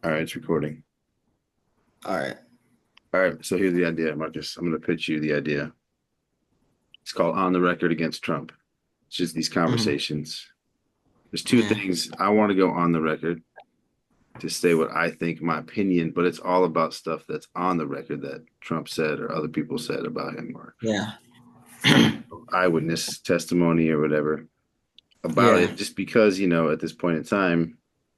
All right, it's recording. All right. All right, so here's the idea, Marcus. I'm going to pitch you the idea. It's called On the Record Against Trump. It's just these Hmm. conversations. There's two Yeah. things I want to go on the record to say what I think, my opinion, but it's all about stuff that's on the record that Trump said or other people said about him or Yeah. eyewitness testimony or whatever about Yeah. it. Just because, at this point in time,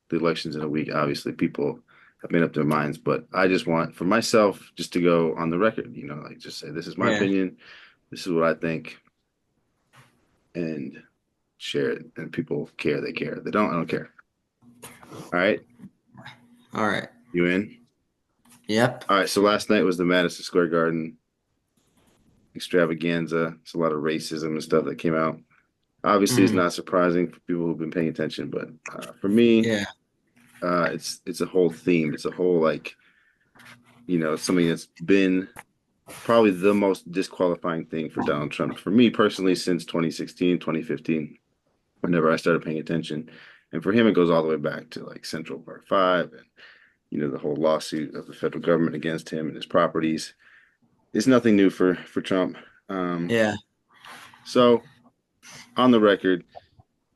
the election's in a week, obviously people have made up their minds, but I just want for myself just to go on the record, like just say, this is my Yeah. opinion. This is what I think, and share it. And people care, they care. They don't, I don't care. All right, All right. you in? Yep. All right. So last night was the Madison Square Garden extravaganza. It's a lot of racism and stuff that came out. Obviously, it's Hmm. not surprising for people who've been paying attention, but for me, Yeah. it's a whole theme. It's a whole like something that's been probably the most disqualifying thing for Donald Trump for me personally since 2016, 2015. Whenever I started paying attention. And for him, it goes all the way back to like Central Park Five and, the whole lawsuit of the federal government against him and his properties. It's nothing new for Trump. Um, Yeah. so on the record,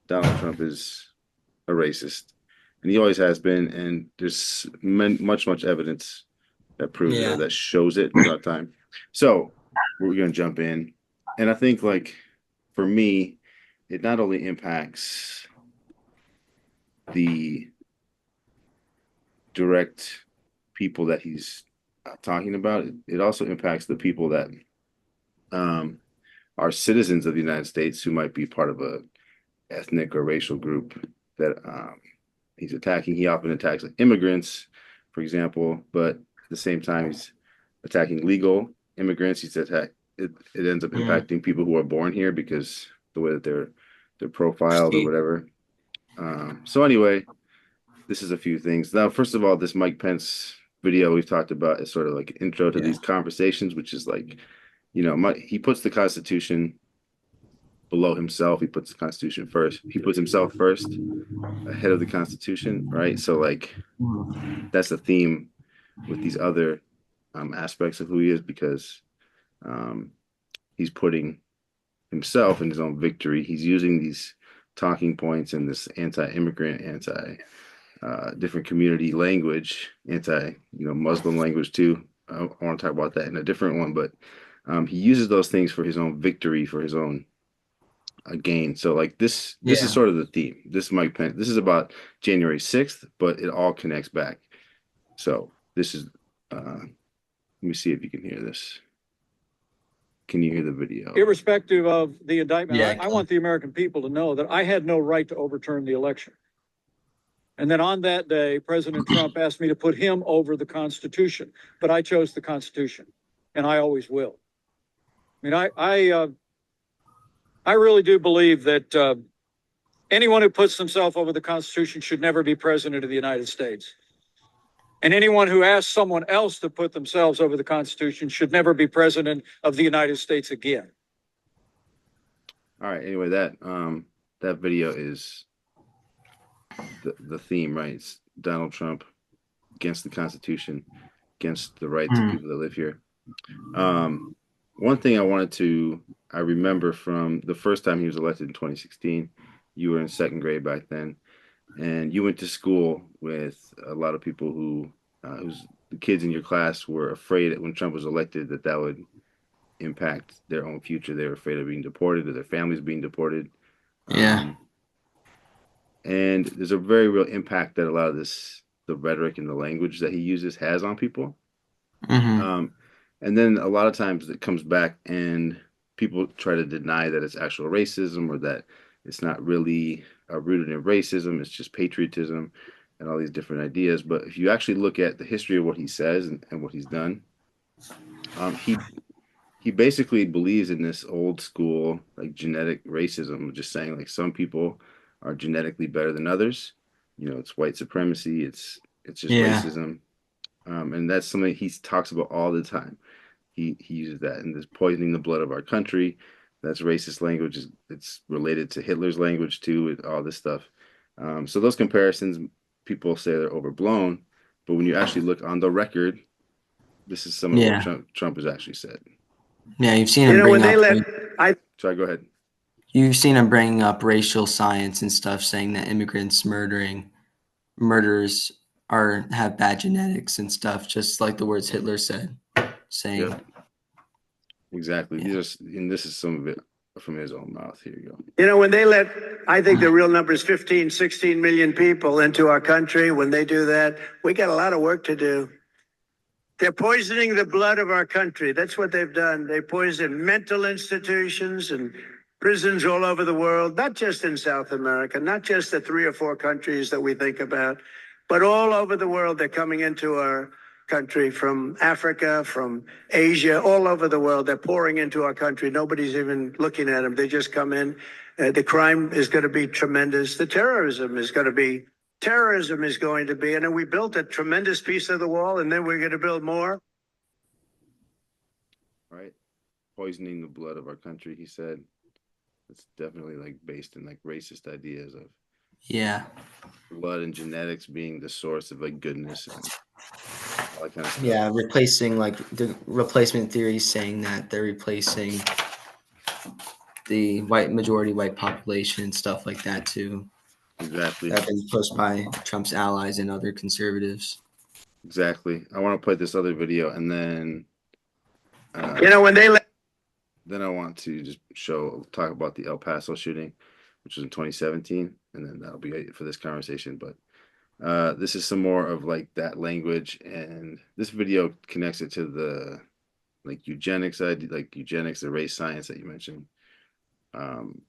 Donald Trump is a racist, and he always has been. And there's much evidence that proves it or Yeah. that shows it throughout time. So we're gonna jump in, and I think like for me, it not only impacts the direct people that he's talking about, it also impacts the people that um, are citizens of the United States who might be part of a ethnic or racial group that he's attacking. He often attacks like, immigrants, for example, but at the same time, he's attacking legal immigrants. It ends up Hmm. impacting people who are born here because the way that they're profiled or See. whatever. So anyway, this is a few things. Now, first of all, this Mike Pence video we've talked about is sort of like an intro to Yeah. these conversations, which is like, he puts the Constitution below himself. He puts the Constitution first. He puts himself first ahead of the Constitution, right? So like Mhm. that's the theme with these other aspects of who he is because um, he's putting himself in his own victory. He's using these talking points and this anti-immigrant, anti different community language, anti Muslim language too. I want to talk about that in a different one, but he uses those things for his own victory, for his own gain. So like this is Yeah. sort of the theme. This is Mike Pence. This is about January 6th, but it all connects back. So this is. Let me see if you can hear this. Can you hear the video? Irrespective of the indictment, Yeah. I want the American people to know that I had no right to overturn the election. And then on that day, President Trump asked me to put him over the Constitution, but I chose the Constitution, and I always will. I mean, I really do believe that anyone who puts themselves over the Constitution should never be president of the United States. And anyone who asks someone else to put themselves over the Constitution should never be president of the United States again. All right. Anyway, that video is the theme, right? It's Donald Trump against the Constitution, against the rights of Hmm. people that live here. Um, One thing I remember from the first time he was elected in 2016. You were in second grade back then, and you went to school with a lot of people who's the kids in your class were afraid that when Trump was elected that would impact their own future. They were afraid of being deported or their families being deported. Yeah. Um, and there's a very real impact that a lot of the rhetoric and the language that he uses has on people. Hmm. Um, and then a lot of times it comes back and people try to deny that it's actual racism or that it's not really rooted in racism. It's just patriotism and all these different ideas. But if you actually look at the history of what he says and what he's done, um, he he basically believes in this old school like genetic racism, just saying like some people are genetically better than others. It's white supremacy. It's just Yeah. racism, and that's something he talks about all the time. He uses that and this poisoning the blood of our country. That's racist language. It's related to Hitler's language too. With all this stuff. So those comparisons, people say they're overblown, But when you actually look on the record, this is some of what Yeah. Trump has actually said. Yeah, you've seen him bring up. Sorry, go ahead. You've seen him bring up racial science and stuff, saying that immigrants murderers have bad genetics and stuff, just like the words Hitler said. Saying, Yep, exactly. Yeah. And this is some of it from his own mouth. Here you go. You know, when they let, I think the real number is 15, 16 million people into our country. When they do that, we got a lot of work to do. They're poisoning the blood of our country. That's what they've done. They poison mental institutions and prisons all over the world, not just in South America, not just the 3 or 4 countries that we think about, but all over the world. They're coming into our country from Africa, from Asia, all over the world. They're pouring into our country. Nobody's even looking at them. They just come in. The crime is going to be tremendous. The terrorism is going to be. And then we built a tremendous piece of the wall, and then we're going to build more. Right, poisoning the blood of our country. He said it's definitely like based in like racist ideas of blood and genetics being the source of like goodness and all that kind of stuff. Yeah, replacing like the replacement theory, saying that they're replacing the majority white population and stuff like that too. Exactly. That been pushed by Trump's allies and other conservatives. Exactly. I want to play this other video, and then then I want to just talk about the El Paso shooting, which was in 2017, and then that'll be it for this conversation. But this is some more of like that language, and this video connects it to the like eugenics idea, like eugenics, the race science that you mentioned.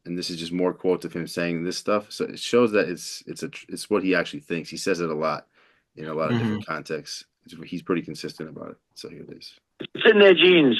And this is just more quotes of him saying this stuff. So it shows that it's what he actually thinks. He says it a lot in a lot of different contexts. He's pretty consistent about it. So here it is. It's in their genes.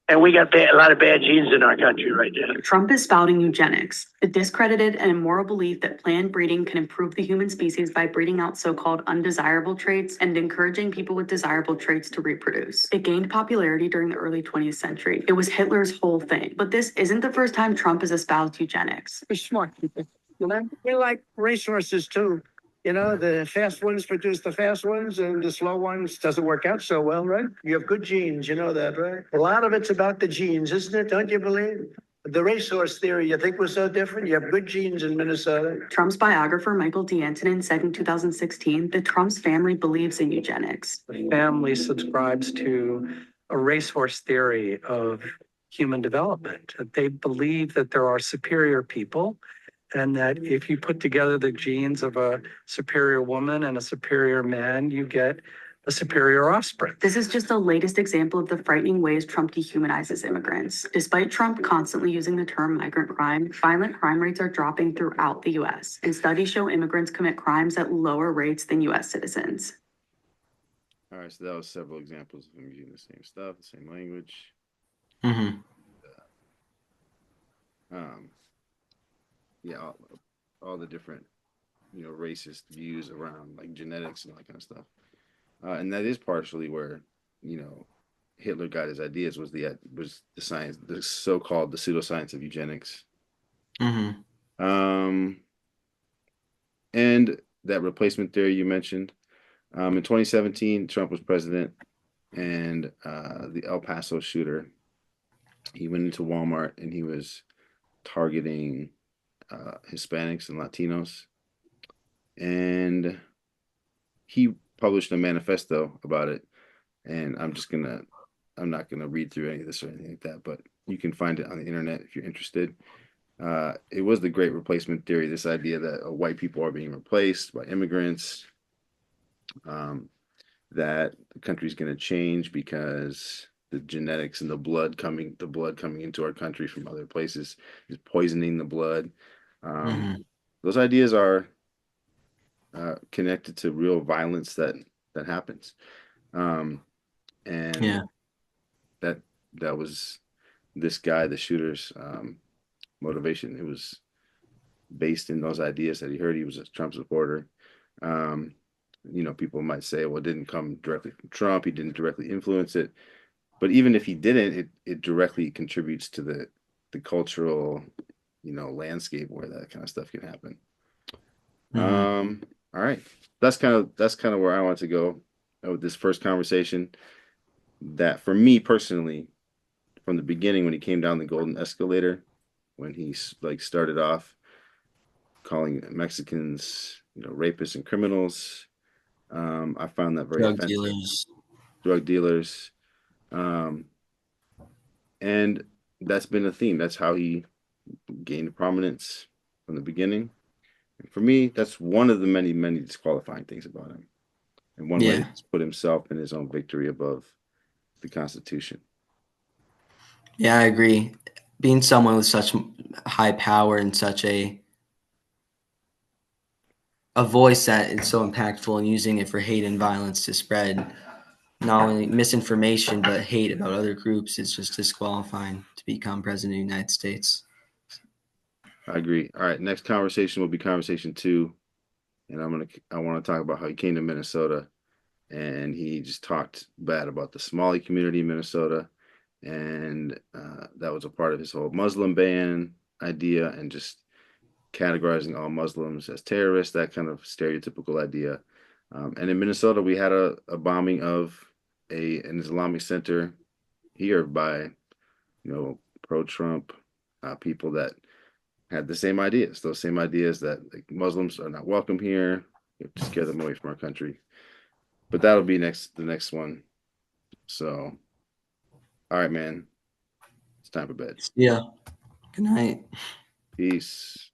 And we got a lot of bad genes in our country right now. Trump is spouting eugenics, a discredited and immoral belief that planned breeding can improve the human species by breeding out so-called undesirable traits and encouraging people with desirable traits to reproduce. It gained popularity during the early 20th century. It was Hitler's whole thing. But this isn't the first time Trump has espoused eugenics. We're smart people. You know, we like racehorses too. You know, the fast ones produce the fast ones, and the slow ones doesn't work out so well, right? You have good genes, you know that, right? A lot of it's about the genes, isn't it? Don't you believe? The racehorse theory, you think was so different? You have good genes in Minnesota. Trump's biographer, Michael D'Antonin, said in 2016 that Trump's family believes in eugenics. The family subscribes to a racehorse theory of human development. They believe that there are superior people, and that if you put together the genes of a superior woman and a superior man, you get a superior offspring. This is just the latest example of the frightening ways Trump dehumanizes immigrants. Despite Trump constantly using the term migrant crime, violent crime rates are dropping throughout the U.S., and studies show immigrants commit crimes at lower rates than U.S. citizens. All right, so that was several examples of him using the same stuff, the same language. Yeah, all the different, racist views around like genetics and all that kind of stuff. And that is partially where, Hitler got his ideas was the science, the so-called the pseudoscience of eugenics. And that replacement theory you mentioned. In 2017, Trump was president, and the El Paso shooter, he went into Walmart and he was targeting Hispanics and Latinos, and he published a manifesto about it. And I'm not gonna read through any of this or anything like that, but you can find it on the internet if you're interested. It was the great replacement theory, this idea that white people are being replaced by immigrants, that the country's going to change because the genetics and the blood coming into our country from other places is poisoning the blood. Those ideas are connected to real violence that happens, and that was this guy, the shooter's motivation. It was based in those ideas that he heard. He was a Trump supporter. People might say, well, it didn't come directly from Trump. He didn't directly influence it. But even if he didn't, it directly contributes to the cultural, landscape where that kind of stuff can happen. All right. That's kind of where I want to go. with this first conversation that for me personally, from the beginning when he came down the golden escalator, when he like started off calling Mexicans, rapists and criminals, I found that very Drug offensive. dealers. Drug dealers, um, and that's been a theme. That's how he gained prominence from the beginning. And for me, that's one of the many, many disqualifying things about him, and one way Yeah. he's put himself and his own victory above the Constitution. Yeah, I agree. Being someone with such high power and such a voice that is so impactful and using it for hate and violence to spread not only misinformation but hate about other groups is just disqualifying to become president of the United States. I agree. All right, next conversation will be conversation 2, and I want to talk about how he came to Minnesota, and he just talked bad about the Somali community in Minnesota, and that was a part of his whole Muslim ban idea, and just categorizing all Muslims as terrorists, that kind of stereotypical idea. And in Minnesota, we had a bombing of an Islamic center here by pro-Trump people that had the same ideas, those same ideas that like, Muslims are not welcome here. We have to scare them away from our country. But that'll be the next one. So, all right, man. It's time for bed. Yeah. Good night. Peace.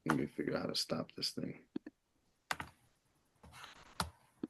Let me figure out how to stop this thing.